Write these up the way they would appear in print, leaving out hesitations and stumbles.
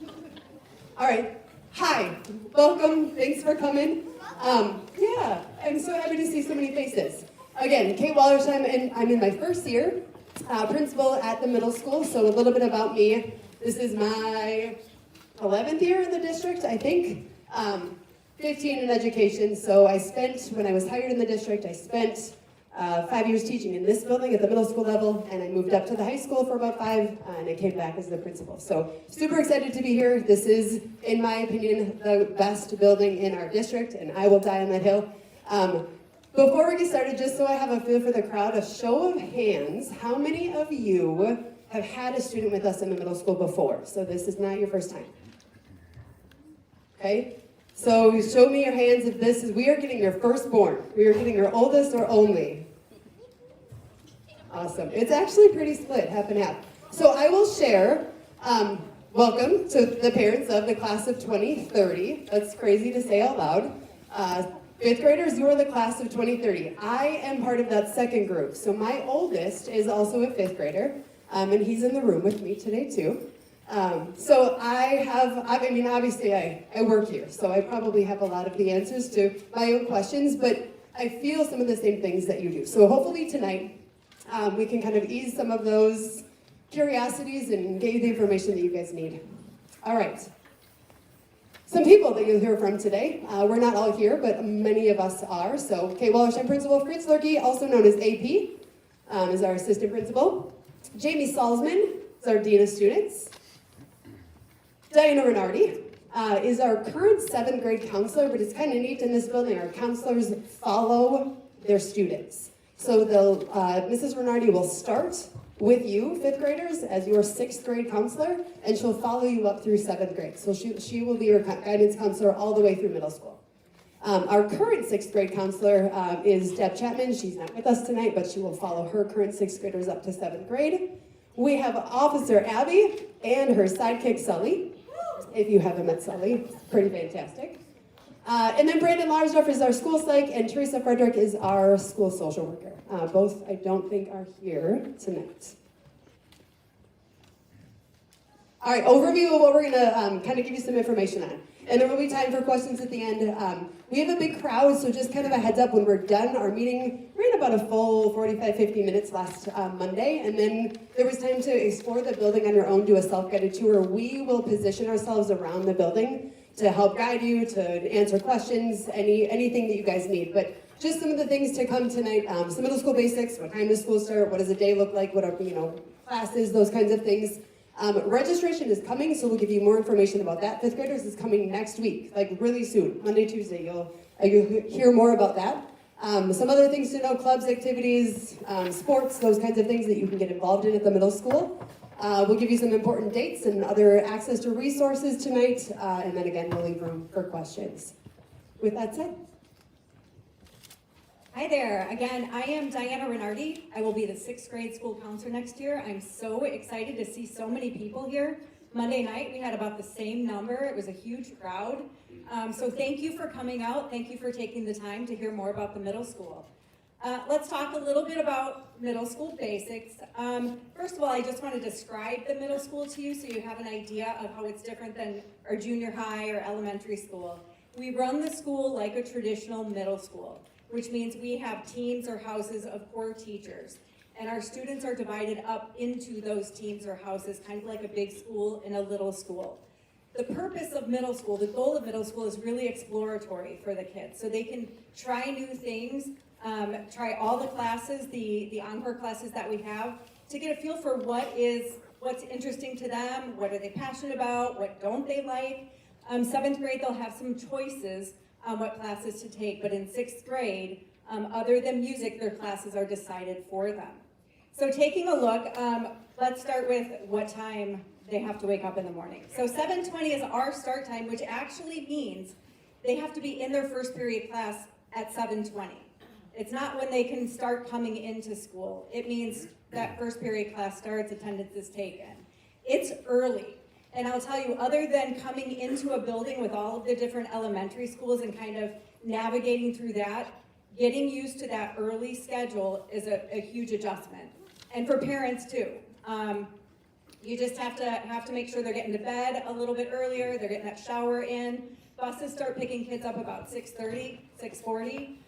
All right. Hi. Welcome. Thanks for coming. Yeah, I'm so happy to see so many faces. Again, Kate Wallersheim, and I'm in my first year, principal at the middle school. So a little bit about me. This is my 11th year in the district, I think. 15 in education. So when I was hired in the district, I spent 5 years teaching in this building at the middle school level, and I moved up to the high school for about 5, and I came back as the principal. So super excited to be here. This is, in my opinion, the best building in our district, and I will die on that hill. Before we get started, just so I have a feel for the crowd, a show of hands, how many of you have had a student with us in the middle school before? So this is not your first time. Okay? So show me your hands if we are getting your firstborn. We are getting your oldest or only. Awesome. It's actually pretty split, half and half. So I will share, welcome to the parents of the class of 2030. That's crazy to say out loud. Fifth graders, you are the class of 2030. I am part of that second group. So my oldest is also a fifth grader, and he's in the room with me today too. So obviously I work here, so I probably have a lot of the answers to my own questions, but I feel some of the same things that you do. So hopefully tonight, we can kind of ease some of those curiosities and get you the information that you guys need. All right. Some people that you'll hear from today. We're not all here, but many of us are. So Kate Wallersheim, Principal Fritz Lurkey, also known as AP, is our assistant principal. Jamie Salzman is our dean of students. Diana Renardi is our current 7th grade counselor, but it's kind of neat in this building. Our counselors follow their students. So Mrs. Renardi will start with you, 5th graders, as your 6th grade counselor, and she'll follow you up through 7th grade. So she will be your guidance counselor all the way through middle school. Our current 6th grade counselor is Deb Chapman. She's not with us tonight, but she will follow her current 6th graders up to 7th grade. We have Officer Abby and her sidekick Sully. If you haven't met Sully, it's pretty fantastic. And then Brandon Larsdorf is our school psych, and Teresa Frederick is our school social worker. Both, I don't think, are here tonight. All right, overview of what we're gonna kind of give you some information on. And there will be time for questions at the end. We have a big crowd, so just kind of a heads up when we're done. Our meeting ran about a full 45, 50 minutes last Monday, and then there was time to explore the building on your own, do a self-guided tour. We will position ourselves around the building to help guide you, to answer questions, anything that you guys need. But just some of the things to come tonight, some middle school basics, what time does school start, what does a day look like, what are classes, those kinds of things. Registration is coming, so we'll give you more information about that. 5th graders is coming next week, like really soon, Monday, Tuesday. You'll hear more about that. Some other things to know, clubs, activities, sports, those kinds of things that you can get involved in at the middle school. We'll give you some important dates and other access to resources tonight, and then again, we'll leave room for questions. With that said. Hi there. Again, I am Diana Renardi. I will be the 6th grade school counselor next year. I'm so excited to see so many people here. Monday night, we had about the same number. It was a huge crowd. So thank you for coming out. Thank you for taking the time to hear more about the middle school. Let's talk a little bit about middle school basics. First of all, I just want to describe the middle school to you so you have an idea of how it's different than our junior high or elementary school. We run the school like a traditional middle school, which means we have teams or houses of core teachers. And our students are divided up into those teams or houses, kind of like a big school and a little school. The purpose of middle school, the goal of middle school is really exploratory for the kids. So they can try new things, try all the classes, the encore classes that we have, to get a feel for what's interesting to them, what are they passionate about, what don't they like. 7th grade, they'll have some choices on what classes to take, but in 6th grade, other than music, their classes are decided for them. So taking a look, let's start with what time they have to wake up in the morning. So 7:20 is our start time, which actually means they have to be in their first period class at 7:20. It's not when they can start coming into school. It means that first period class starts, attendance is taken. It's early. And I'll tell you, other than coming into a building with all of the different elementary schools and kind of navigating through that, getting used to that early schedule is a huge adjustment. And for parents too. You just have to make sure they're getting to bed a little bit earlier, they're getting that shower in. Buses start picking kids up about 6:30, 6:40.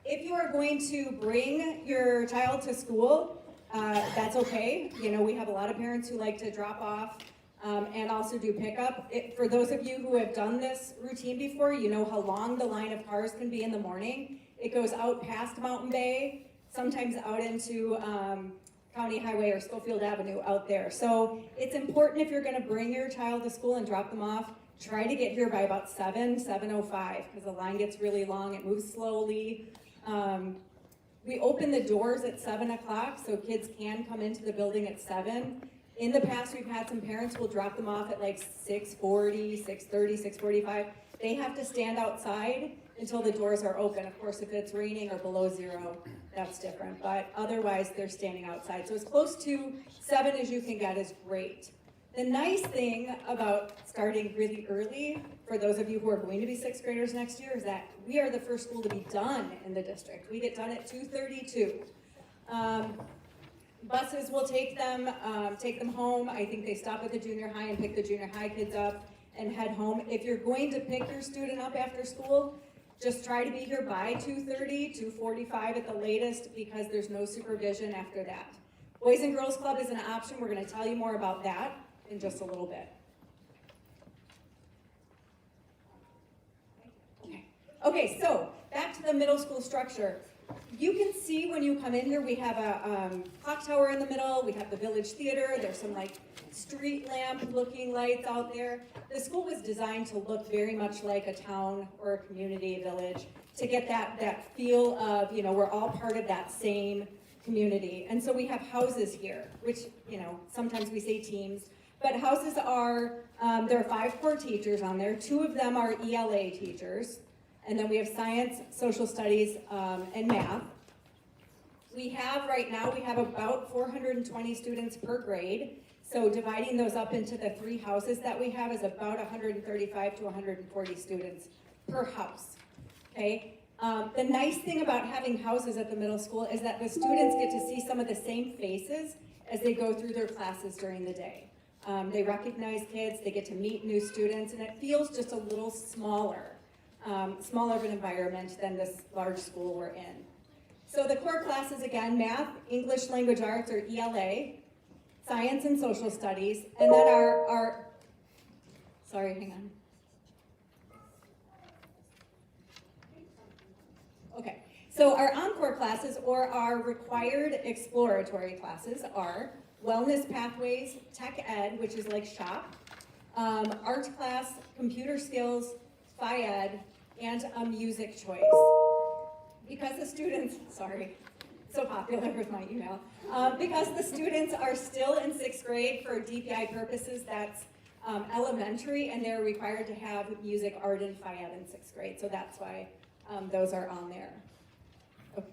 If you are going to bring your child to school, that's okay. You know, we have a lot of parents who like to drop off and also do pickup. For those of you who have done this routine before, you know how long the line of cars can be in the morning. It goes out past Mountain Bay, sometimes out into County Highway or Schofield Avenue out there. So it's important if you're going to bring your child to school and drop them off, try to get here by about 7:05, because the line gets really long, it moves slowly. We open the doors at 7 o'clock, so kids can come into the building at 7. In the past, we've had some parents who will drop them off at like 6:40, 6:30, 6:45. They have to stand outside until the doors are open. Of course, if it's raining or below 0, that's different, but otherwise they're standing outside. So as close to 7 as you can get is great. The nice thing about starting really early, for those of you who are going to be 6th graders next year, is that we are the first school to be done in the district. We get done at 2:32. Buses will take them home. I think they stop at the junior high and pick the junior high kids up and head home. If you're going to pick your student up after school, just try to be here by 2:30, 2:45 at the latest, because there's no supervision after that. Boys and Girls Club is an option. We're going to tell you more about that in just a little bit. Okay, so back to the middle school structure. You can see when you come in here, we have a clock tower in the middle, we have the village theater, there's some like street lamp looking lights out there. The school was designed to look very much like a town or a community village, to get that feel of, you know, we're all part of that same community. And so we have houses here, which, you know, sometimes we say teams, but houses are, there are 5 core teachers on there. 2 of them are ELA teachers. And then we have science, social studies, and math. We have, right now, we have about 420 students per grade. So dividing those up into the 3 houses that we have is about 135 to 140 students per house, okay? The nice thing about having houses at the middle school is that the students get to see some of the same faces as they go through their classes during the day. They recognize kids, they get to meet new students, and it feels just a little smaller of an environment than this large school we're in. So the core classes, again, math, English language arts, or ELA, science and social studies, and then our sorry, hang on. Okay, so our encore classes, or our required exploratory classes, are wellness pathways, tech ed, which is like shop, art class, computer skills, phy ed, and a music choice. Because the students, sorry, so popular with my email, because the students are still in 6th grade for DPI purposes, that's elementary, and they're required to have music, art, and phy ed in 6th grade, so that's why those are on there. Okay.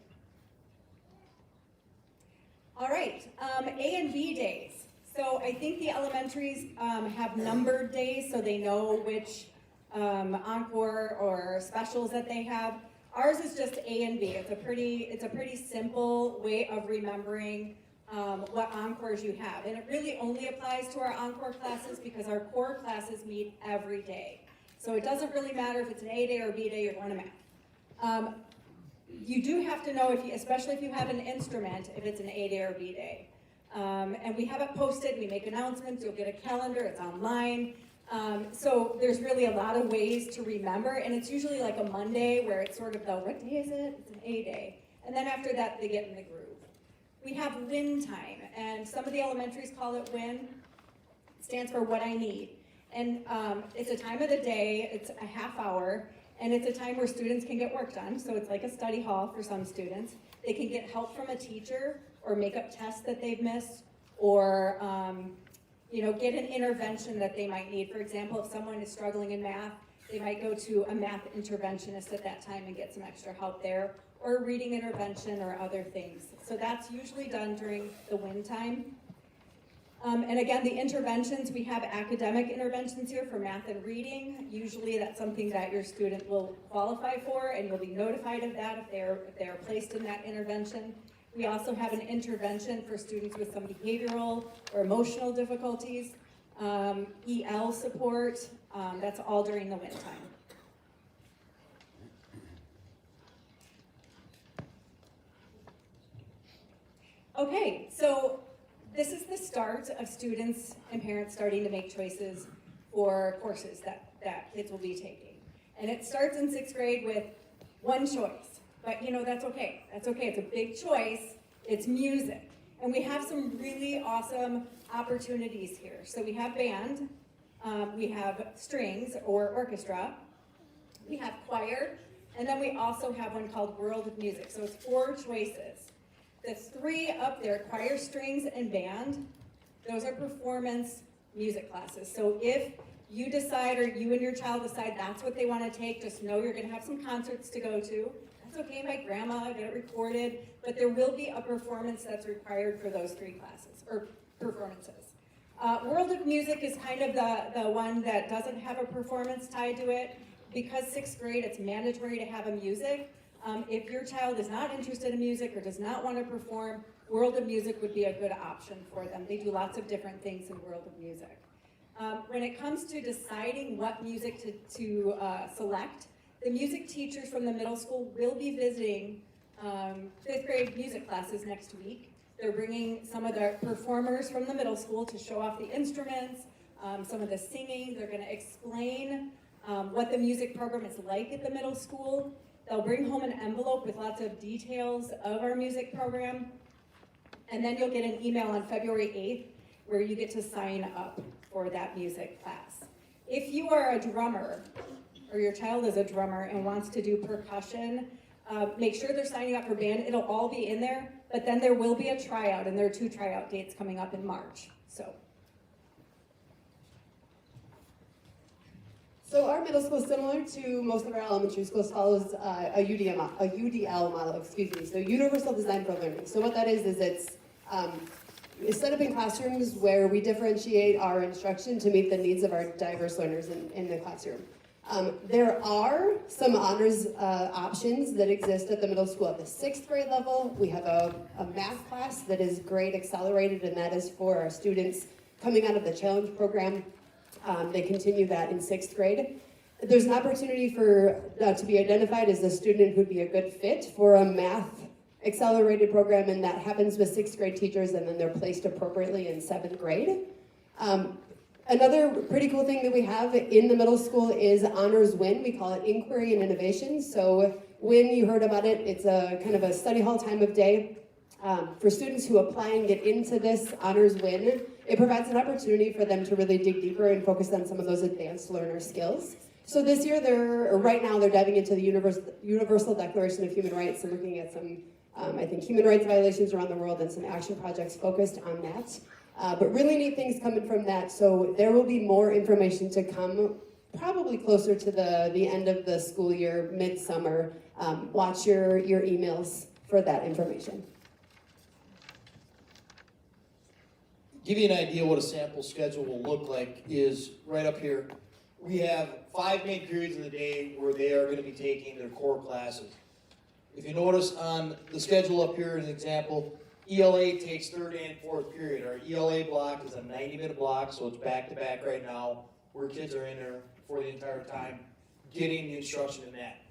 All right, A and B days. So I think the elementaries have numbered days, so they know which encore or specials that they have. Ours is just A and B. It's a pretty simple way of remembering what encores you have, and it really only applies to our encore classes because our core classes meet every day. So it doesn't really matter if it's an A day or B day, you're going to math. You do have to know, especially if you have an instrument, if it's an A day or B day. And we have it posted, we make announcements, you'll get a calendar, it's online. So there's really a lot of ways to remember, and it's usually like a Monday where it's sort of the, what day is it? It's an A day. And then after that, they get in the groove. We have WIN time, and some of the elementaries call it WIN. It stands for what I need. And it's a time of the day, it's a half hour, and it's a time where students can get work done. So it's like a study hall for some students. They can get help from a teacher or make up tests that they've missed, or get an intervention that they might need. For example, if someone is struggling in math, they might go to a math interventionist at that time and get some extra help there, or a reading intervention or other things. So that's usually done during the WIN time. And again, the interventions, we have academic interventions here for math and reading. Usually that's something that your student will qualify for, and you'll be notified of that if they're placed in that intervention. We also have an intervention for students with some behavioral or emotional difficulties, EL support, that's all during the WIN time. Okay, so this is the start of students and parents starting to make choices for courses that kids will be taking. And it starts in 6th grade with one choice, but you know, that's okay. That's okay, it's a big choice, it's music. And we have some really awesome opportunities here. So we have band, we have strings or orchestra, we have choir, and then we also have one called World of Music. So it's 4 choices. The 3 up there, choir, strings, and band, those are performance music classes. So if you decide, or you and your child decide that's what they want to take, just know you're going to have some concerts to go to. That's okay, my grandma, get it recorded, but there will be a performance that's required for those 3 classes, or performances. World of Music is kind of the one that doesn't have a performance tied to it. Because 6th grade, it's mandatory to have a music. If your child is not interested in music or does not want to perform, World of Music would be a good option for them. They do lots of different things in World of Music. When it comes to deciding what music to select, the music teachers from the middle school will be visiting 5th grade music classes next week. They're bringing some of the performers from the middle school to show off the instruments, some of the singing. They're going to explain what the music program is like at the middle school. They'll bring home an envelope with lots of details of our music program. And then you'll get an email on February 8th where you get to sign up for that music class. If you are a drummer, or your child is a drummer and wants to do percussion, make sure they're signing up for band. It'll all be in there, but then there will be a tryout, and there are 2 tryout dates coming up in March. So our middle school, similar to most of our elementary schools, follows a UDL model, so Universal Design for Learning. So what that is it's set up in classrooms where we differentiate our instruction to meet the needs of our diverse learners in the classroom. There are some honors options that exist at the middle school. At the 6th grade level, we have a math class that is grade accelerated, and that is for our students coming out of the challenge program. They continue that in 6th grade. There's an opportunity for to be identified as a student who'd be a good fit for a math accelerated program, and that happens with 6th grade teachers, and then they're placed appropriately in 7th grade. Another pretty cool thing that we have in the middle school is Honors WIN. We call it Inquiry and Innovation. So WIN, you heard about it, it's a kind of a study hall time of day. For students who apply and get into this Honors WIN, it provides an opportunity for them to really dig deeper and focus on some of those advanced learner skills. So this year, right now, they're diving into the Universal Declaration of Human Rights and looking at some, I think, human rights violations around the world and some action projects focused on that. But really neat things coming from that. So there will be more information to come, probably closer to the end of the school year, midsummer. Watch your emails for that information. Give you an idea what a sample schedule will look like is right up here. We have 5 main periods of the day where they are going to be taking their core classes. If you notice on the schedule up here, as an example, ELA takes 3rd and 4th period. Our ELA block is a 90-minute block, so it's back-to-back right now, where kids are in there for the entire time getting the instruction in that.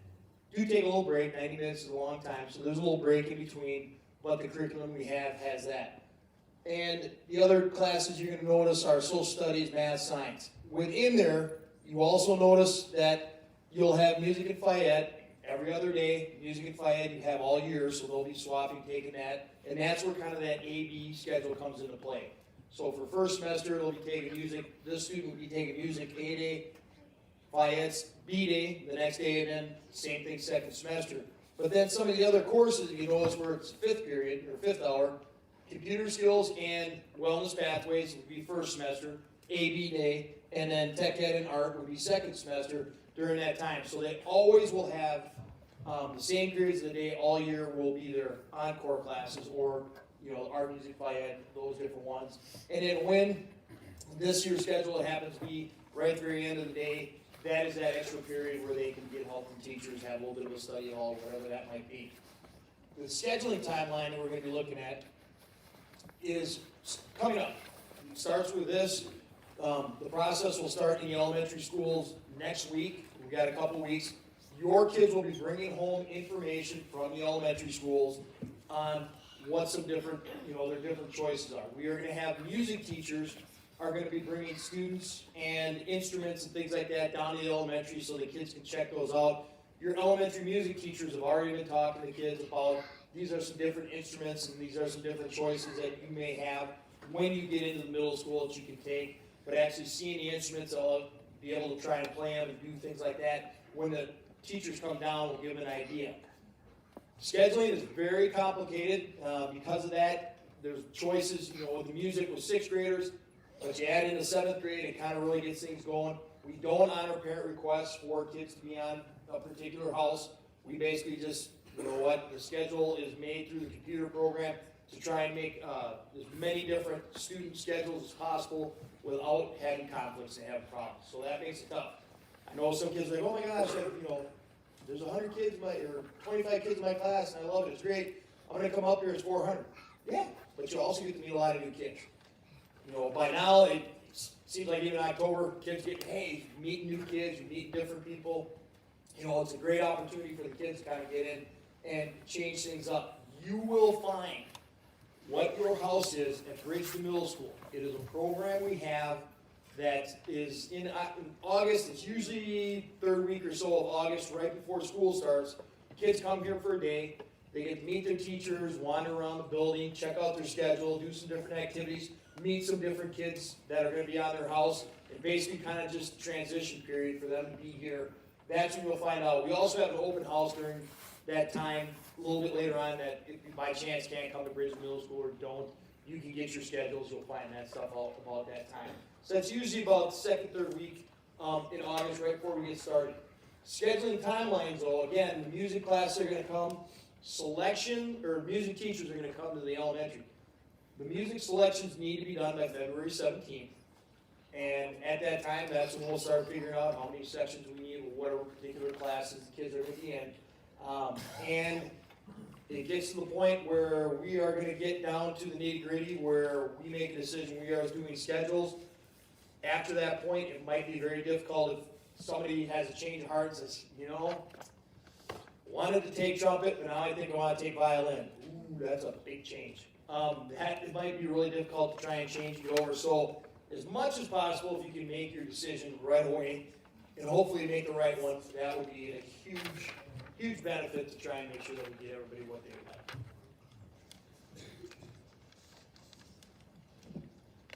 Do take a little break, 90 minutes is a long time, so there's a little break in between, but the curriculum we have has that. And the other classes you're going to notice are social studies, math, science. Within there, you also notice that you'll have music and Fayette every other day. Music and Fayette you have all year, so they'll be swapping, taking that. And that's where kind of that A-B schedule comes into play. So for first semester, they'll be taking music. This student will be taking music A day, Fayette's B day, the next day, and then same thing second semester. But then some of the other courses, you notice where it's 5th period, or 5th hour, computer skills and wellness pathways would be first semester, A-B day, and then tech ed and art would be second semester during that time. So they always will have the same periods of the day all year will be their encore classes or, art, music, Fayette, those different ones. And then when this year's schedule happens to be right at the very end of the day, that is that extra period where they can get help from teachers, have a little bit of a study hall, whatever that might be. The scheduling timeline that we're going to be looking at is coming up. It starts with this. The process will start in the elementary schools next week. We've got a couple weeks. Your kids will be bringing home information from the elementary schools on what some different, their different choices are. We are going to have music teachers are going to be bringing students and instruments and things like that down to the elementary so the kids can check those out. Your elementary music teachers have already been talking to kids about these are some different instruments and these are some different choices that you may have when you get into the middle school that you can take. But actually seeing the instruments, I'll be able to try and play them and do things like that. When the teachers come down, we'll give them an idea. Scheduling is very complicated. Because of that, there's choices, with the music with 6th graders, but you add in the 7th grade, it kind of really gets things going. We don't honor parent requests for kids to be on a particular house. We basically just, the schedule is made through the computer program to try and make as many different student schedules as possible without having conflicts and having problems. So that makes it tough. I know some kids are like, oh my gosh, there's 100 kids or 25 kids in my class and I love it, it's great. I'm going to come up here, it's 400. Yeah, but you also get to meet a lot of new kids. By now, it seems like even in October, kids get, hey, you meet new kids, you meet different people. It's a great opportunity for the kids to kind of get in and change things up. You will find what your house is at Bridgeton Middle School. It is a program we have that is in August. It's usually 3rd week or so of August, right before school starts. Kids come here for a day. They get to meet their teachers, wander around the building, check out their schedule, do some different activities, meet some different kids that are going to be on their house, and basically kind of just transition period for them to be here. That's when you'll find out. We also have an open house during that time, a little bit later on, that if you by chance can't come to Bridgeton Middle School or don't, you can get your schedules. You'll find that stuff out about that time. So that's usually about 2nd, 3rd week in August, right before we get started. Scheduling timelines, though, again, the music classes are going to come. Music teachers are going to come to the elementary. The music selections need to be done by February 17th. And at that time, that's when we'll start figuring out how many sections we need, whatever particular classes the kids are going to be in. And it gets to the point where we are going to get down to the nitty-gritty where we make a decision. We are doing schedules. After that point, it might be very difficult if somebody has a change of heart and says, wanted to take trumpet, but now I think I want to take violin. Ooh, that's a big change. It might be really difficult to try and change it over. So as much as possible, if you can make your decision right away and hopefully make the right one, that would be a huge, huge benefit to try and make sure that we get everybody what they would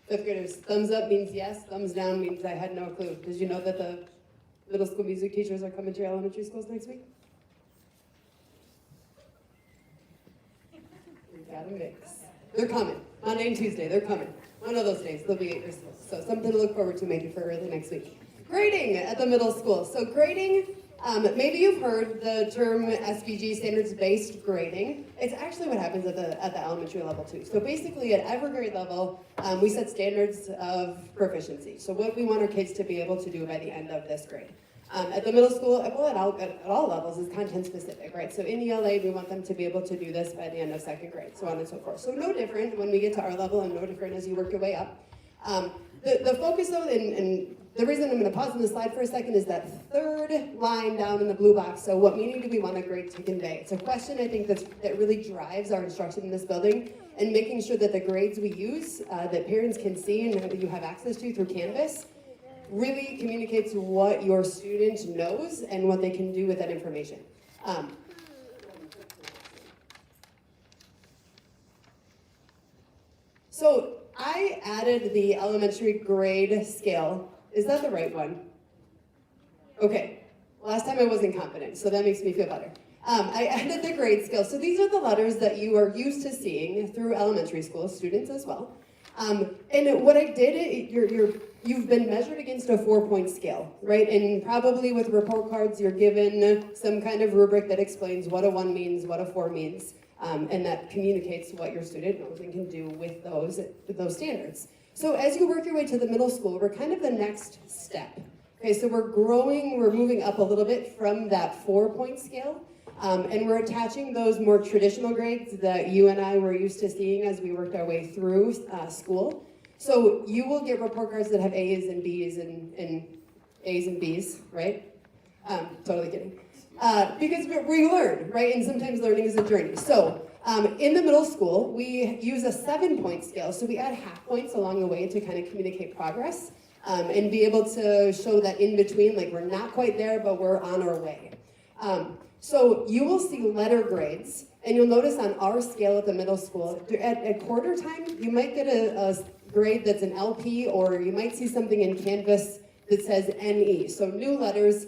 like. 5th graders, thumbs up means yes, thumbs down means I had no clue. Did you know that the middle school music teachers are coming to your elementary schools next week? We got a mix. They're coming. Monday and Tuesday, they're coming. One of those days, they'll be at your school. So something to look forward to maybe for early next week. Grading at the middle school. So grading, maybe you've heard the term SVG, standards-based grading. It's actually what happens at the elementary level too. So basically at every grade level, we set standards of proficiency. So what we want our kids to be able to do by the end of this grade. At the middle school, well, at all levels, is content specific, right? So in ELA, we want them to be able to do this by the end of 2nd grade, so on and so forth. So no different when we get to our level and no different as you work your way up. The focus though, and the reason I'm going to pause on the slide for a second is that 3rd line down in the blue box. So what meaning do we want a grade to convey? It's a question I think that really drives our instruction in this building, and making sure that the grades we use, that parents can see and that you have access to through Canvas, really communicates what your student knows and what they can do with that information. So I added the elementary grade scale. Is that the right one? Okay. Last time I wasn't confident, so that makes me feel better. I added the grade scale. So these are the letters that you are used to seeing through elementary school, students as well. And what I did, you've been measured against a 4-point scale, right? And probably with report cards, you're given some kind of rubric that explains what a 1 means, what a 4 means, and that communicates what your student knows and can do with those standards. So as you work your way to the middle school, we're kind of the next step. Okay, so we're moving up a little bit from that 4-point scale. And we're attaching those more traditional grades that you and I were used to seeing as we worked our way through school. So you will get report cards that have A's and B's and A's and B's, right? Totally kidding. Because we learn, right? And sometimes learning is a journey. So in the middle school, we use a 7-point scale. So we add half points along the way to kind of communicate progress and be able to show that in between, like we're not quite there, but we're on our way. So you will see letter grades, and you'll notice on our scale at the middle school, at quarter time, you might get a grade that's an LP, or you might see something in Canvas that says NE. So new letters,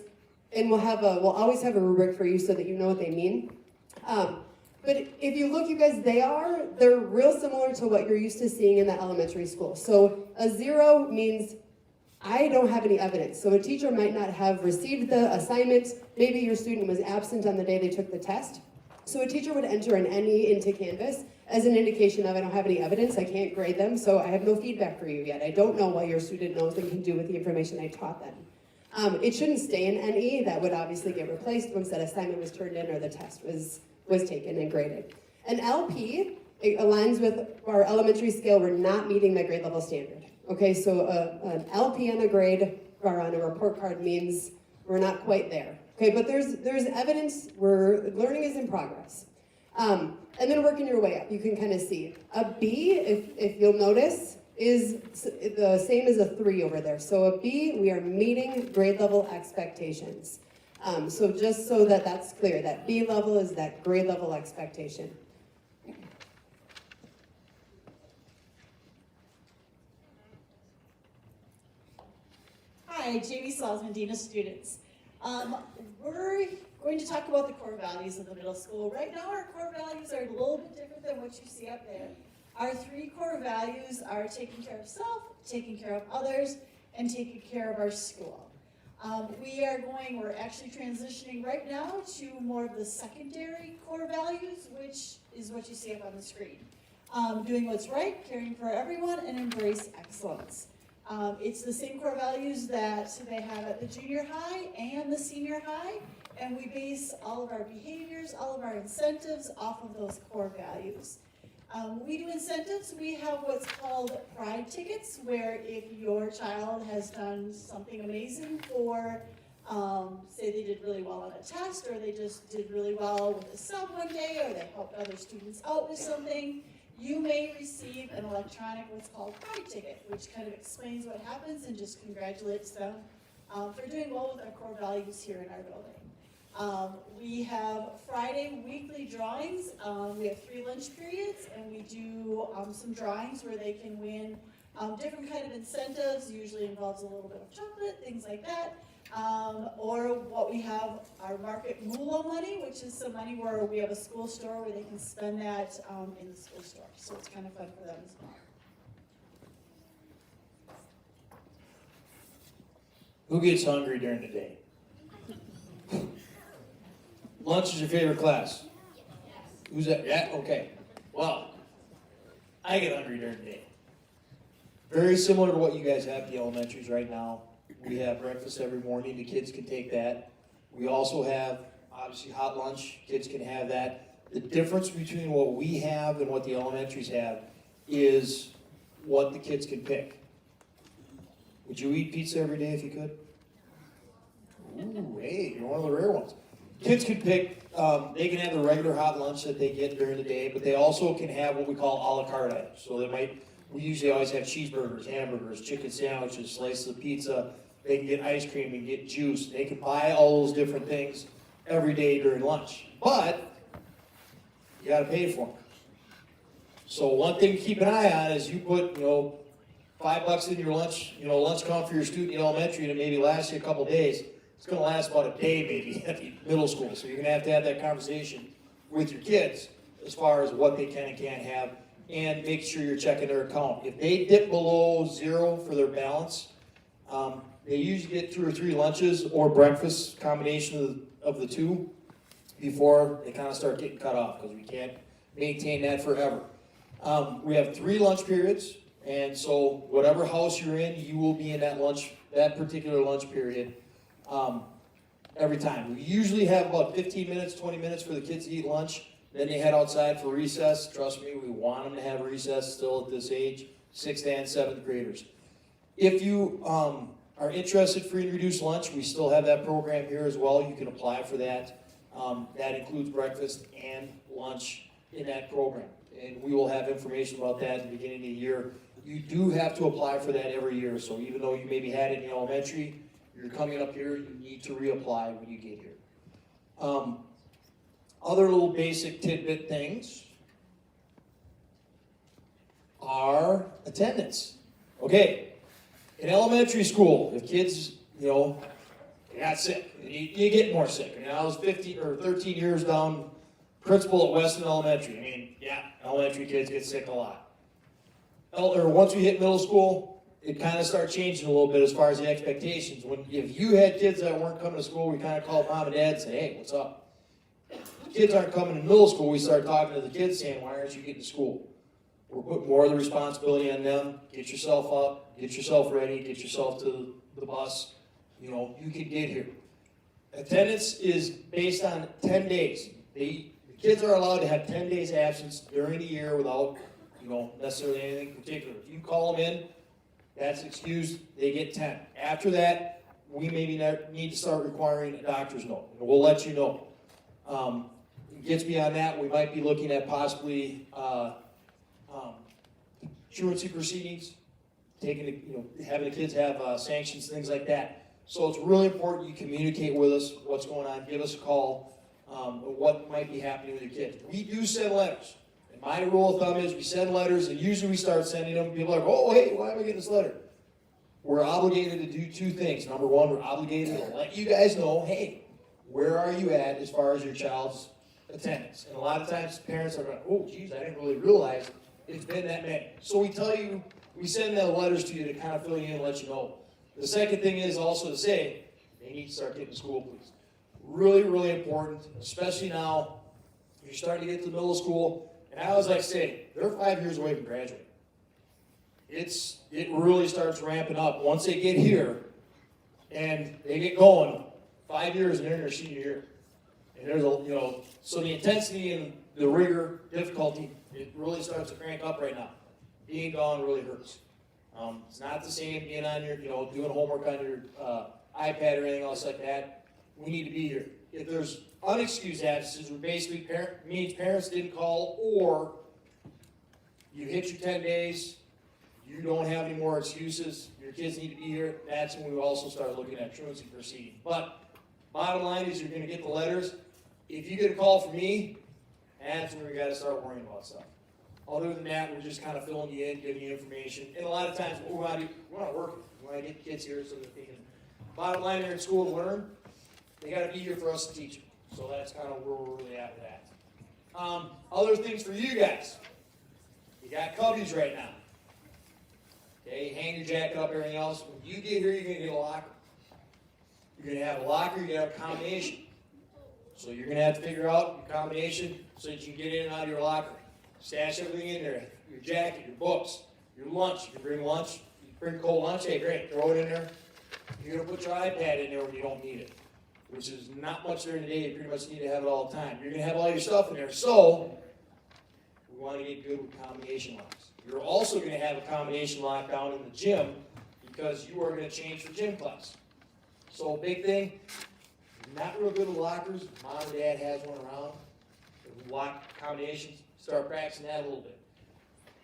and we'll always have a rubric for you so that you know what they mean. But if you look, you guys, they're real similar to what you're used to seeing in the elementary school. So a 0 means I don't have any evidence. So a teacher might not have received the assignment. Maybe your student was absent on the day they took the test. So a teacher would enter an NE into Canvas as an indication of I don't have any evidence, I can't grade them, so I have no feedback for you yet. I don't know what your student knows and can do with the information I taught them. It shouldn't stay in NE. That would obviously get replaced once that assignment was turned in or the test was taken and graded. An LP, it aligns with our elementary scale. We're not meeting the grade level standard. Okay, so an LP on a grade or on a report card means we're not quite there. Okay, but there's evidence learning is in progress. And then working your way up, you can kind of see. A B, if you'll notice, is the same as a 3 over there. So a B, we are meeting grade level expectations. So just so that's clear, that B level is that grade level expectation. Hi, Jamie Salzman, Dean of Students. We're going to talk about the core values of the middle school. Right now, our core values are a little bit different than what you see up there. Our 3 core values are taking care of self, taking care of others, and taking care of our school. We're actually transitioning right now to more of the secondary core values, which is what you see up on the screen. Doing what's right, caring for everyone, and embrace excellence. It's the same core values that they have at the junior high and the senior high, and we base all of our behaviors, all of our incentives off of those core values. We do incentives. We have what's called pride tickets, where if your child has done something amazing for, say they did really well on a test, or they just did really well with a sub one day, or they helped other students out with something, you may receive an electronic what's called pride ticket, which kind of explains what happens and just congratulates them for doing well with our core values here in our building. We have Friday weekly drawings. We have 3 lunch periods, and we do some drawings where they can win different kind of incentives. Usually involves a little bit of chocolate, things like that. Or what we have, our market moolah money, which is some money where we have a school store where they can spend that in the school store. So it's kind of fun for them as well. Who gets hungry during the day? Lunch is your favorite class? Who's that? Yeah, okay. Well, I get hungry during the day. Very similar to what you guys have at the elementaries right now. We have breakfast every morning. The kids can take that. We also have, obviously, hot lunch. Kids can have that. The difference between what we have and what the elementaries have is what the kids can pick. Would you eat pizza every day if you could? Ooh, hey, you're one of the rare ones. Kids can pick, they can have the regular hot lunch that they get during the day, but they also can have what we call a la carte items. So we usually always have cheeseburgers, hamburgers, chicken sandwiches, slices of pizza. They can get ice cream and get juice. They can buy all those different things every day during lunch. But you got to pay for them. So one thing to keep an eye on is you put, $5 in your lunch, lunch count for your student in elementary, and it maybe lasts you a couple days. It's going to last about a day maybe at middle school. So you're going to have that conversation with your kids as far as what they can and can't have, and make sure you're checking their account. If they dip below 0 for their balance, they usually get 2 or 3 lunches or breakfast, combination of the 2, before they kind of start getting cut off, because we can't maintain that forever. We have 3 lunch periods, and so whatever house you're in, you will be in that particular lunch period. every time. We usually have about 15 minutes, 20 minutes for the kids to eat lunch. Then they head outside for recess. Trust me, we want them to have recess still at this age, 6th and 7th graders. If you are interested for reduced lunch, we still have that program here as well. You can apply for that. That includes breakfast and lunch in that program. And we will have information about that at the beginning of the year. You do have to apply for that every year. So even though you maybe had it in elementary, you're coming up here, you need to reapply when you get here. Other little basic tidbit things are attendance. Okay, in elementary school, if kids, they got sick, you get more sick. I was 15 or 13 years down principal at Weston Elementary. Elementary kids get sick a lot. Or once we hit middle school, it kind of started changing a little bit as far as the expectations. If you had kids that weren't coming to school, we kind of called mom and dad and said, hey, what's up? Kids aren't coming to middle school, we start talking to the kids saying, why aren't you getting to school? We're putting more of the responsibility on them. Get yourself up, get yourself ready, get yourself to the bus. You can get here. Attendance is based on 10 days. The kids are allowed to have 10 days absence during the year without, necessarily anything particular. If you call them in, that's excused, they get 10. After that, we maybe need to start requiring a doctor's note. And we'll let you know. Gets beyond that, we might be looking at possibly truancy proceedings, having the kids have sanctions, things like that. So it's really important you communicate with us what's going on. Give us a call, what might be happening with your kids. We do send letters. And my rule of thumb is we send letters, and usually we start sending them. People are like, oh, hey, why am I getting this letter? We're obligated to do two things. Number one, we're obligated to let you guys know, hey, where are you at as far as your child's attendance? And a lot of times parents are like, oh, geez, I didn't really realize it's been that many. So we tell you, we send the letters to you to kind of fill you in and let you know. The second thing is also to say, they need to start getting to school, please. Really, really important, especially now, you're starting to get to middle school. And I always like to say, they're 5 years away from graduating. It really starts ramping up once they get here and they get going. 5 years and they're in their senior year. And there's so the intensity and the rigor, difficulty, it really starts to crank up right now. Being gone really hurts. It's not the same being on your, doing homework on your iPad or anything else like that. We need to be here. If there's unexcused absences, which basically means parents didn't call, or you hit your 10 days, you don't have any more excuses, your kids need to be here, that's when we also start looking at truancy proceeding. But bottom line is you're going to get the letters. If you get a call from me, that's when we got to start worrying about stuff. Other than that, we're just kind of filling you in, giving you information. And a lot of times, what we want to do, we want to work. We want to get the kids here so that they can, bottom line, they're in school to learn. They got to be here for us to teach them. So that's kind of where we're really at with that. Other things for you guys. You got cubbies right now. Okay, hang your jacket up, everything else. When you get here, you're going to get a locker. You're going to have a locker, you're going to have a combination. So you're going to have to figure out your combination so that you can get in and out of your locker. Stash everything in there. Your jacket, your books, your lunch. You can bring lunch. You bring cold lunch, hey, great, throw it in there. You're going to put your iPad in there when you don't need it, which is not much during the day. You pretty much need to have it all the time. You're going to have all your stuff in there. So we want to get good with combination locks. You're also going to have a combination lock down in the gym because you are going to change for gym class. So big thing, not real good with lockers. Mom and dad has one around. Lock combinations, start practicing that a little bit.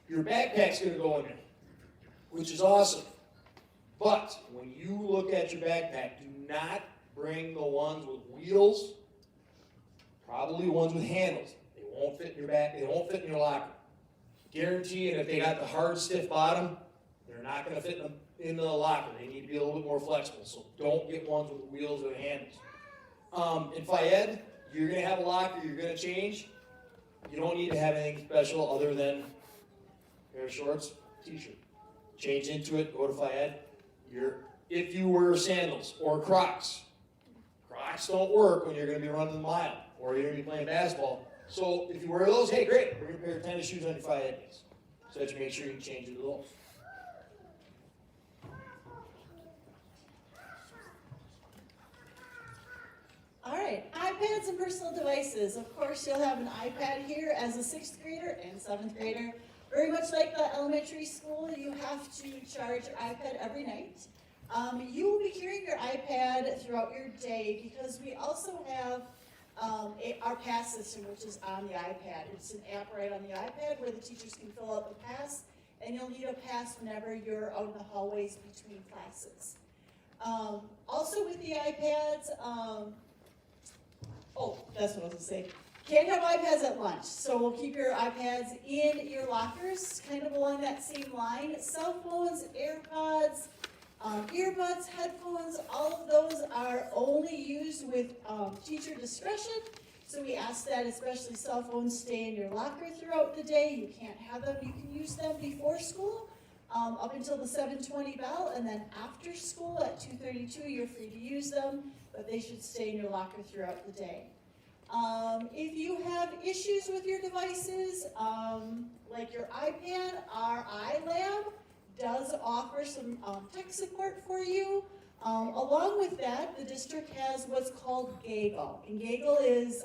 Your backpack's going to go in there, which is awesome. But when you look at your backpack, do not bring the ones with wheels, probably ones with handles. They won't fit in your back, they won't fit in your locker. Guarantee it, if they got the hard, stiff bottom, they're not going to fit in the locker. They need to be a little bit more flexible. So don't get ones with wheels or handles. In Fayed, you're going to have a locker, you're going to change. You don't need to have anything special other than a pair of shorts, t-shirt. Change into it, go to Fayed. If you wear sandals or Crocs, Crocs don't work when you're going to be running the mile or you're going to be playing basketball. So if you wear those, hey, great, bring a pair of tennis shoes on your Fayed days so that you make sure you can change into those. iPads and personal devices. Of course, you'll have an iPad here as a 6th grader and 7th grader. Very much like the elementary school, you have to charge your iPad every night. You will be carrying your iPad throughout your day because we also have our pass system, which is on the iPad. It's an app right on the iPad where the teachers can fill out the pass, and you'll need a pass whenever you're out in the hallways between classes. Also with the iPads, that's what I was gonna say. Can't have iPads at lunch, so we'll keep your iPads in your lockers, kind of along that same line. Cell phones, AirPods, earbuds, headphones, all of those are only used with teacher discretion. So we ask that especially cell phones stay in your locker throughout the day. You can't have them, you can use them before school, up until the 7:20 bell, and then after school at 2:32, you're free to use them, but they should stay in your locker throughout the day. If you have issues with your devices, like your iPad, our iLab does offer some tech support for you. Along with that, the district has what's called Gaggle. And Gaggle is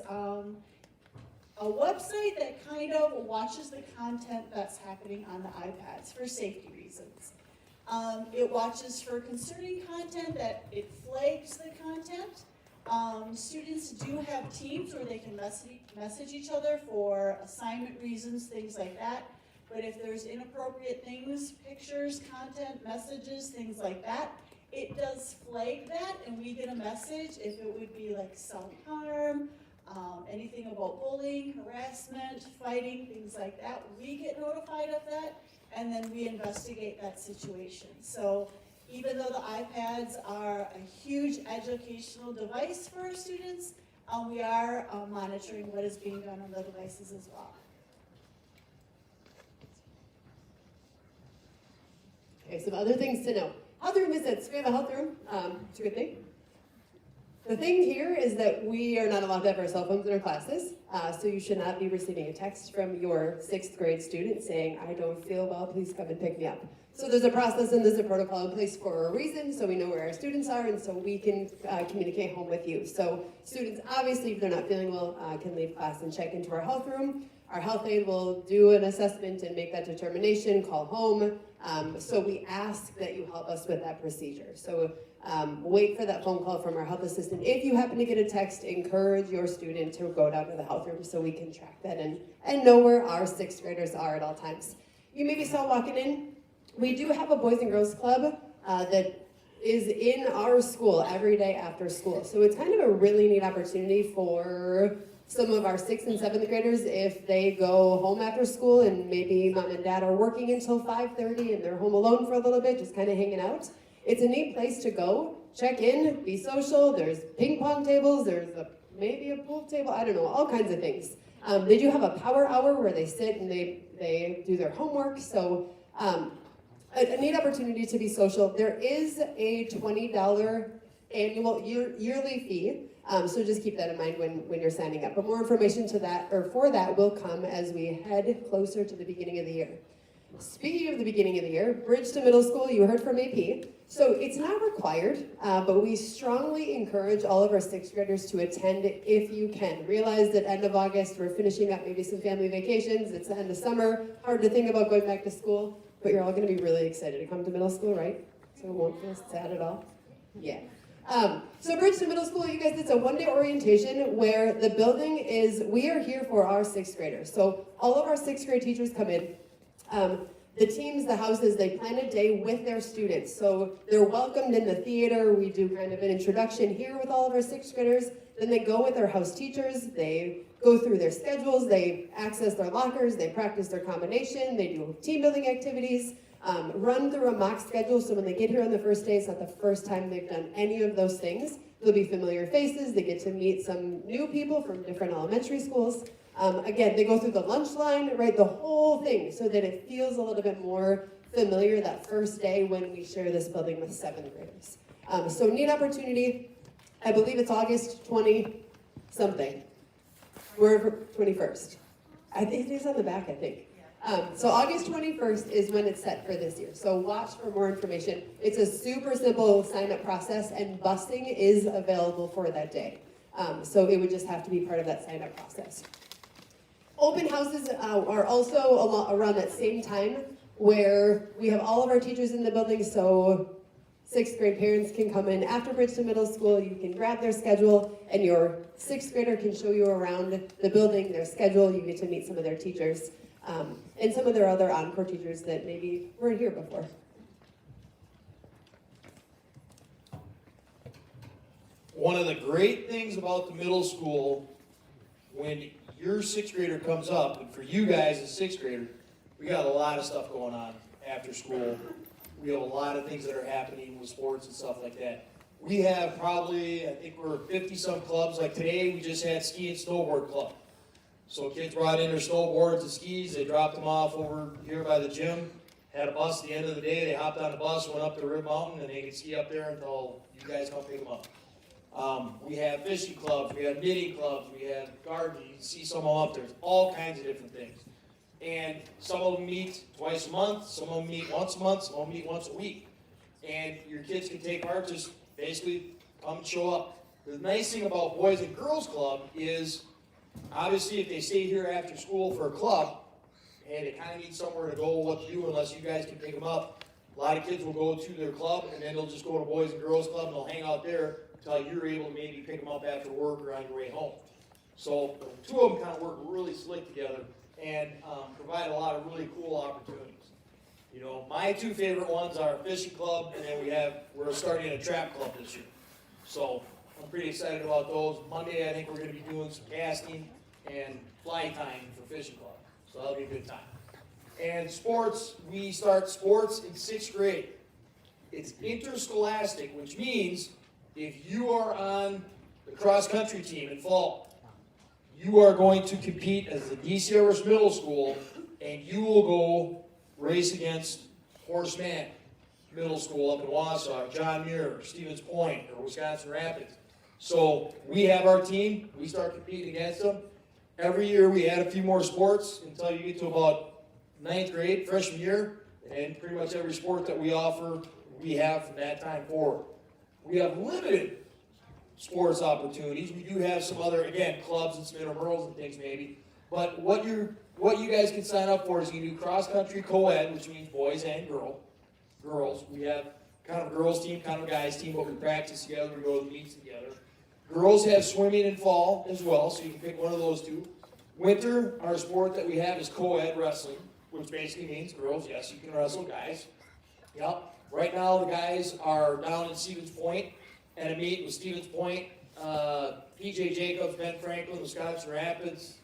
a website that kind of watches the content that's happening on the iPads for safety reasons. It watches for concerning content, that it flags the content. Students do have teams where they can message each other for assignment reasons, things like that. But if there's inappropriate things, pictures, content, messages, things like that, it does flag that, and we get a message if it would be like self-harm, anything about bullying, harassment, fighting, things like that. We get notified of that, and then we investigate that situation. So even though the iPads are a huge educational device for our students, we are monitoring what is being done on the devices as well. Okay, some other things to know. Health room visits. We have a health room. It's a good thing. The thing here is that we are not allowed to have our cell phones in our classes, so you should not be receiving a text from your 6th grade student saying, "I don't feel well, please come and pick me up." So there's a process and there's a protocol in place for a reason, so we know where our students are, and so we can communicate home with you. So students, obviously, if they're not feeling well, can leave class and check into our health room. Our health aide will do an assessment and make that determination, call home. So we ask that you help us with that procedure. So wait for that phone call from our health assistant. If you happen to get a text, encourage your student to go down to the health room so we can track that and know where our 6th graders are at all times. You maybe saw walking in, we do have a Boys and Girls Club that is in our school every day after school. So it's kind of a really neat opportunity for some of our 6th and 7th graders, if they go home after school and maybe mom and dad are working until 5:30 and they're home alone for a little bit, just kind of hanging out. It's a neat place to go, check in, be social. There's ping pong tables, there's maybe a pool table, I don't know, all kinds of things. They do have a power hour where they sit and they do their homework. So a neat opportunity to be social. There is a $20 annual yearly fee. So just keep that in mind when you're signing up. But more information to that, or for that, will come as we head closer to the beginning of the year. Speaking of the beginning of the year, Bridge to Middle School, you heard from AP. So it's not required, but we strongly encourage all of our 6th graders to attend if you can. Realize that end of August, we're finishing up maybe some family vacations. It's the end of summer. Hard to think about going back to school, but you're all going to be really excited to come to middle school, right? So it won't feel sad at all. Yeah. So Bridge to Middle School, you guys, it's a one-day orientation where the building is, we are here for our 6th graders. So all of our 6th grade teachers come in. The teams, the houses, they plan a day with their students. So they're welcomed in the theater. We do kind of an introduction here with all of our 6th graders. Then they go with their house teachers. They go through their schedules. They access their lockers. They practice their combination. They do team building activities. Run through a mock schedule, so when they get here on the first day, it's not the first time they've done any of those things. They'll be familiar faces. They get to meet some new people from different elementary schools. Again, they go through the lunch line, right, the whole thing, so that it feels a little bit more familiar that first day when we share this building with 7th graders. So neat opportunity. I believe it's August 20-something. We're 21st. I think it's on the back, I think. So August 21st is when it's set for this year. So watch for more information. It's a super simple sign-up process, and busing is available for that day. So it would just have to be part of that sign-up process. Open houses are also around that same time where we have all of our teachers in the building, so 6th grade parents can come in after Bridgeton Middle School, you can grab their schedule, and your 6th grader can show you around the building, their schedule, you get to meet some of their teachers, and some of their other encore teachers that maybe weren't here before. One of the great things about the middle school, when your 6th grader comes up, and for you guys as 6th grader, we got a lot of stuff going on after school. We have a lot of things that are happening with sports and stuff like that. We have probably, I think we're 50-some clubs. Like today, we just had ski and snowboard club. So kids brought in their snowboards and skis. They dropped them off over here by the gym. Had a bus at the end of the day. They hopped on the bus, went up to Rib Mountain, and they could ski up there until you guys come pick them up. We have fishing clubs. We have knitting clubs. We have gardening. You can see some of them up there. There's all kinds of different things. And some of them meet twice a month, some of them meet once a month, some of them meet once a week. And your kids can take part, just basically come and show up. The nice thing about Boys and Girls Club is, obviously if they stay here after school for a club, and they kind of need somewhere to go, what to do, unless you guys can pick them up, a lot of kids will go to their club, and then they'll just go to Boys and Girls Club, and they'll hang out there until you're able to maybe pick them up after work or on your way home. So the two of them kind of work really slick together and provide a lot of really cool opportunities. You know, my two favorite ones are fishing club, and then we're starting a trap club this year. So I'm pretty excited about those. Monday, I think we're going to be doing some casting and fly tying for fishing club. So that'll be a good time. And sports, we start sports in 6th grade. It's interscholastic, which means if you are on the cross-country team in fall, you are going to compete as the DC Everest Middle School, and you will go race against Horace Mann Middle School up in Wausau, John Muir, Stevens Point, or Wisconsin Rapids. So we have our team. We start competing against them. Every year we add a few more sports until you get to about 9th grade, freshman year, and pretty much every sport that we offer, we have from that time forward. We have limited sports opportunities. We do have some other, again, clubs and some intramurals and things maybe. But what you guys can sign up for is you can do cross-country co-ed, which means boys and girls. We have kind of a girls team, kind of a guys team, but we practice together, we go to the meets together. Girls have swimming in fall as well, so you can pick one of those two. Winter, our sport that we have is co-ed wrestling, which basically means girls, yes, you can wrestle guys. Yep. Right now the guys are down in Stevens Point at a meet with Stevens Point, PJ Jacobs, Ben Franklin, Wisconsin Rapids,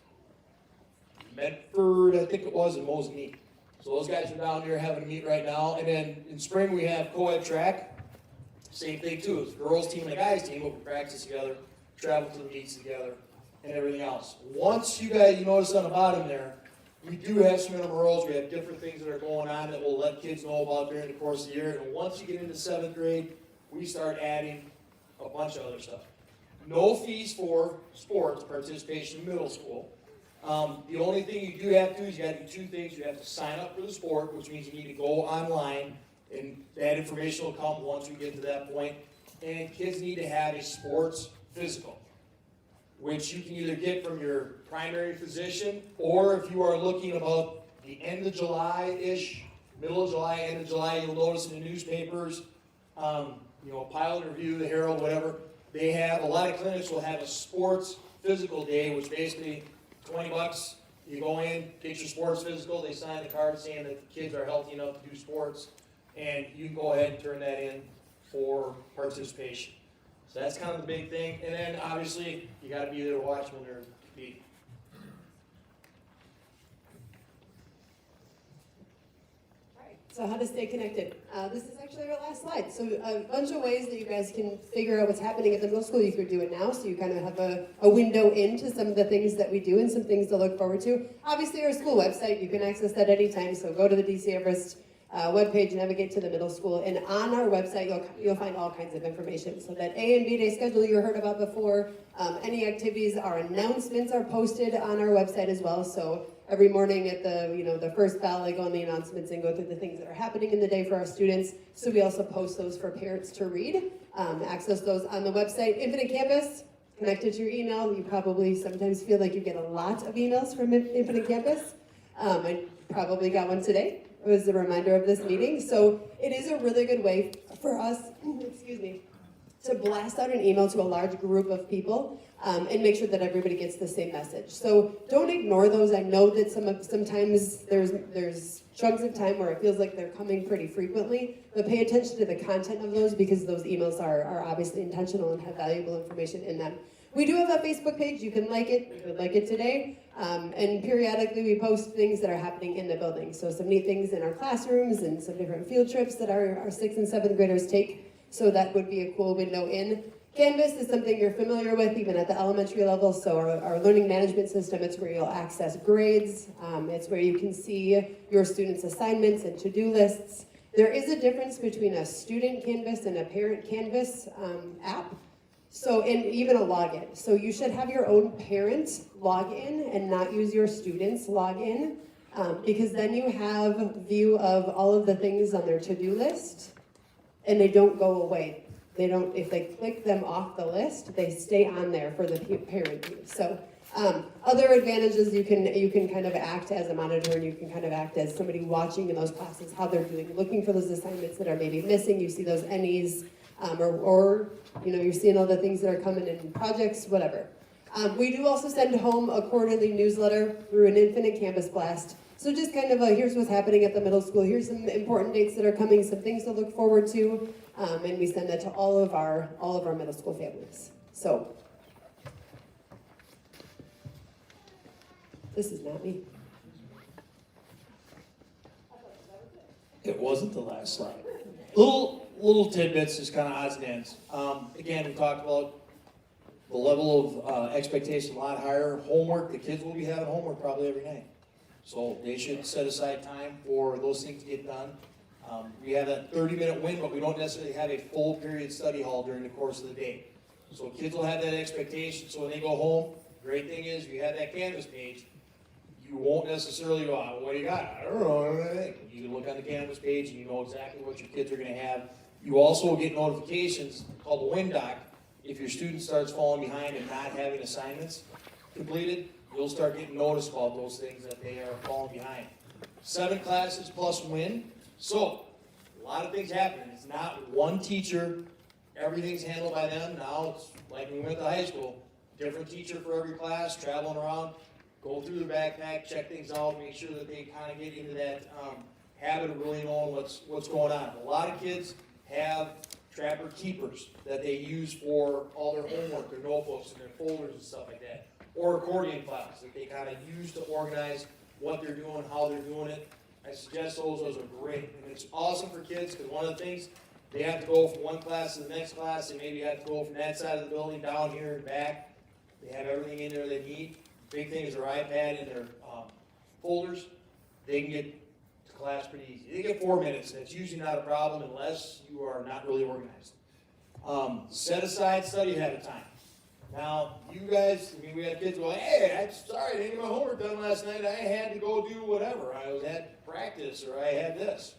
Medford, I think it was, and Mosinee. So those guys are down there having a meet right now. And then in spring we have co-ed track. Same thing too. It's a girls team and a guys team, but we practice together, travel to the meets together, and everything else. Once you notice on the bottom there, we do have some intramurals. We have different things that are going on that we'll let kids know about during the course of the year. And once you get into 7th grade, we start adding a bunch of other stuff. No fees for sports participation in middle school. The only thing you do have to do is you have to do two things. You have to sign up for the sport, which means you need to go online, and that information will come once we get to that point. And kids need to have a sports physical, which you can either get from your primary physician, or if you are looking about the end of July-ish, middle of July, end of July, you'll notice in the newspapers, Pilot Review, the Herald, whatever, they have, a lot of clinics will have a sports physical day, which basically $20, you go in, get your sports physical, they sign the card saying that the kids are healthy enough to do sports, and you can go ahead and turn that in for participation. So that's kind of the big thing. And then obviously, you got to be there to watch when they're competing. All right, so how to stay connected. This is actually our last slide. So a bunch of ways that you guys can figure out what's happening at the middle school. You could do it now, so you kind of have a window into some of the things that we do and some things to look forward to. Obviously, our school website, you can access that anytime, so go to the DC Everest webpage, navigate to the middle school, and on our website you'll find all kinds of information. So that A and B day schedule you heard about before, any activities, our announcements are posted on our website as well. So every morning at the first bell, they go on the announcements and go through the things that are happening in the day for our students. So we also post those for parents to read. Access those on the website. Infinite Campus, connected to your email. You probably sometimes feel like you get a lot of emails from Infinite Campus. I probably got one today. It was a reminder of this meeting. So it is a really good way for us, excuse me, to blast out an email to a large group of people and make sure that everybody gets the same message. So don't ignore those. I know that sometimes there's chunks of time where it feels like they're coming pretty frequently, but pay attention to the content of those because those emails are obviously intentional and have valuable information in them. We do have a Facebook page. You can like it. You could like it today. And periodically we post things that are happening in the building. So some neat things in our classrooms and some different field trips that our 6th and 7th graders take. So that would be a cool window in. Canvas is something you're familiar with even at the elementary level. So our learning management system, it's where you'll access grades. It's where you can see your students' assignments and to-do lists. There is a difference between a student Canvas and a parent Canvas app. So, and even a login. So you should have your own parent login and not use your student's login because then you have view of all of the things on their to-do list and they don't go away. They don't, if they click them off the list, they stay on there for the parent view. So other advantages, you can kind of act as a monitor and you can kind of act as somebody watching in those classes, how they're doing, looking for those assignments that are maybe missing. You see those NEs or you know, you're seeing all the things that are coming in projects, whatever. We do also send home a quarterly newsletter through an Infinite Campus Blast. So just kind of here's what's happening at the middle school. Here's some important dates that are coming, some things to look forward to, and we send that to all of our middle school families. So this is not me. It wasn't the last slide. Little tidbits, just kind of odds and ends. Again, we talked about the level of expectation a lot higher. Homework, the kids will be having homework probably every night. So they should set aside time for those things to get done. We have that 30-minute window, but we don't necessarily have a full period study hall during the course of the day. So kids will have that expectation. So when they go home, the great thing is you have that Canvas page. You won't necessarily go, what do you got? I don't know. You can look on the Canvas page and you know exactly what your kids are going to have. You also will get notifications called the WinDoc. If your student starts falling behind and not having assignments completed, you'll start getting notice about those things that they are falling behind. 7 classes plus Win. So, a lot of things happen. It's not one teacher. Everything's handled by them. Now it's like when we went to high school. Different teacher for every class, traveling around, go through the backpack, check things out, make sure that they kind of get into that habit of really knowing what's going on. A lot of kids have trapper keepers that they use for all their homework, their notebooks, and their folders and stuff like that. Or accordion files that they kind of use to organize what they're doing, how they're doing it. I suggest those are great. And it's awesome for kids because one of the things, they have to go from one class to the next class. They maybe have to go from that side of the building down here and back. They have everything in there they need. Big thing is their iPad and their folders. They can get to class pretty easy. They get 4 minutes. That's usually not a problem unless you are not really organized. Set aside study ahead of time. Now, you guys, I mean, we had kids go, hey, I'm sorry, I didn't get my homework done last night. I had to go do whatever. I was at practice or I had this.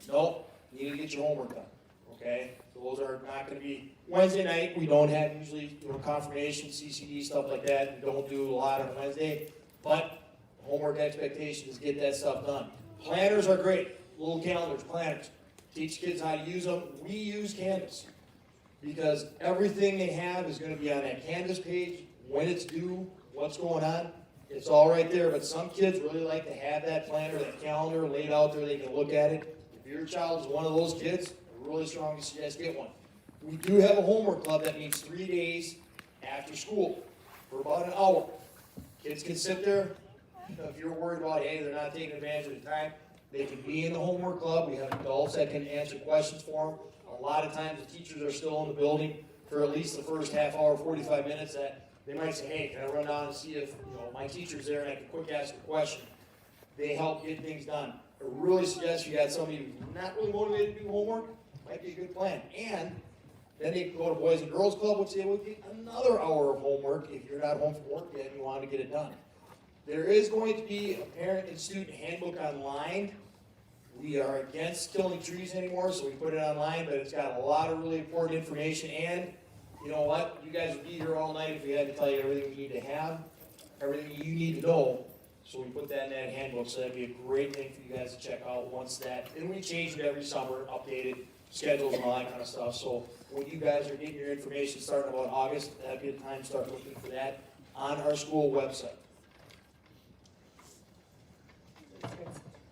Nope, you need to get your homework done, okay? Those are not going to be Wednesday night. We don't have usually confirmation, CCD, stuff like that. We don't do a lot on Wednesday. But homework expectations, get that stuff done. Planners are great. Little calendars, planners. Teach kids how to use them. We use Canvas because everything they have is going to be on that Canvas page, when it's due, what's going on. It's all right there, but some kids really like to have that planner, that calendar laid out there. They can look at it. If your child is one of those kids, I really strongly suggest get one. We do have a homework club that meets 3 days after school for about an hour. Kids can sit there. If you're worried about, hey, they're not taking advantage of the time, they can be in the homework club. We have adults that can answer questions for them. A lot of times the teachers are still in the building for at least the first half hour, 45 minutes that they might say, hey, can I run down and see if my teacher's there and I can quick ask a question. They help get things done. I really suggest you got somebody who's not really motivated to do homework, might be a good plan. And then they can go to Boys and Girls Club, which they would get another hour of homework if you're not home from work yet and you want to get it done. There is going to be a parent and student handbook online. We are against killing trees anymore, so we put it online, but it's got a lot of really important information, and you know what, you guys would be here all night if we had to tell you everything you need to have, everything you need to know. So we put that in that handbook, so that'd be a great thing for you guys to check out once that, and we change it every summer, updated schedules and all that kind of stuff. So when you guys are getting your information starting about August, that'd be the time to start looking for that on our school website.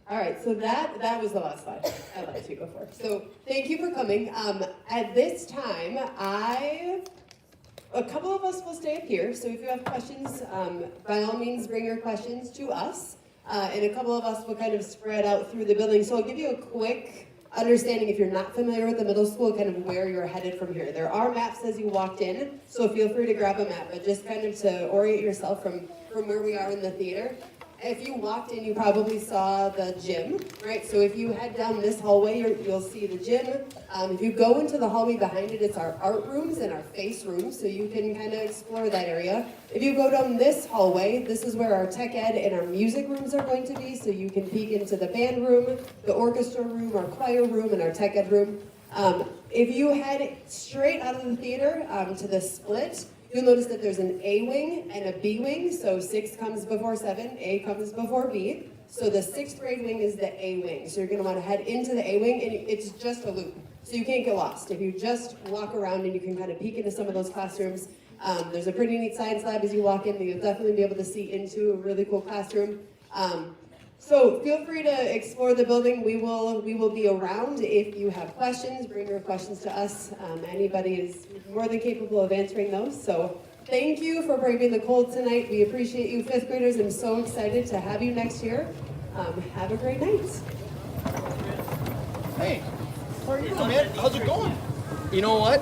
All right, so that was the last slide I let you go for. So thank you for coming. At this time, a couple of us will stay up here. So if you have questions, by all means, bring your questions to us. And a couple of us will kind of spread out through the building. So I'll give you a quick understanding, if you're not familiar with the middle school, kind of where you're headed from here. There are maps as you walked in, so feel free to grab a map, but just kind of to orient yourself from where we are in the theater. If you walked in, you probably saw the gym, right? So if you head down this hallway, you'll see the gym. If you go into the hallway behind it, it's our art rooms and our face rooms, so you can kind of explore that area. If you go down this hallway, this is where our tech ed and our music rooms are going to be, so you can peek into the band room, the orchestra room, our choir room, and our tech ed room. If you head straight out of the theater to the split, you'll notice that there's an A wing and a B wing, so 6 comes before 7, A comes before B. So the 6th grade wing is the A wing. So you're gonna wanna head into the A wing, and it's just a loop. So you can't get lost. If you just walk around and you can kind of peek into some of those classrooms, there's a pretty neat science lab as you walk in, and you'll definitely be able to see into a really cool classroom. So feel free to explore the building. We will be around if you have questions. Bring your questions to us. Anybody is more than capable of answering those. So thank you for braving the cold tonight. We appreciate you, 5th graders. I'm so excited to have you next year. Have a great night. Hey, how are you doing, man? How's it going? You know what?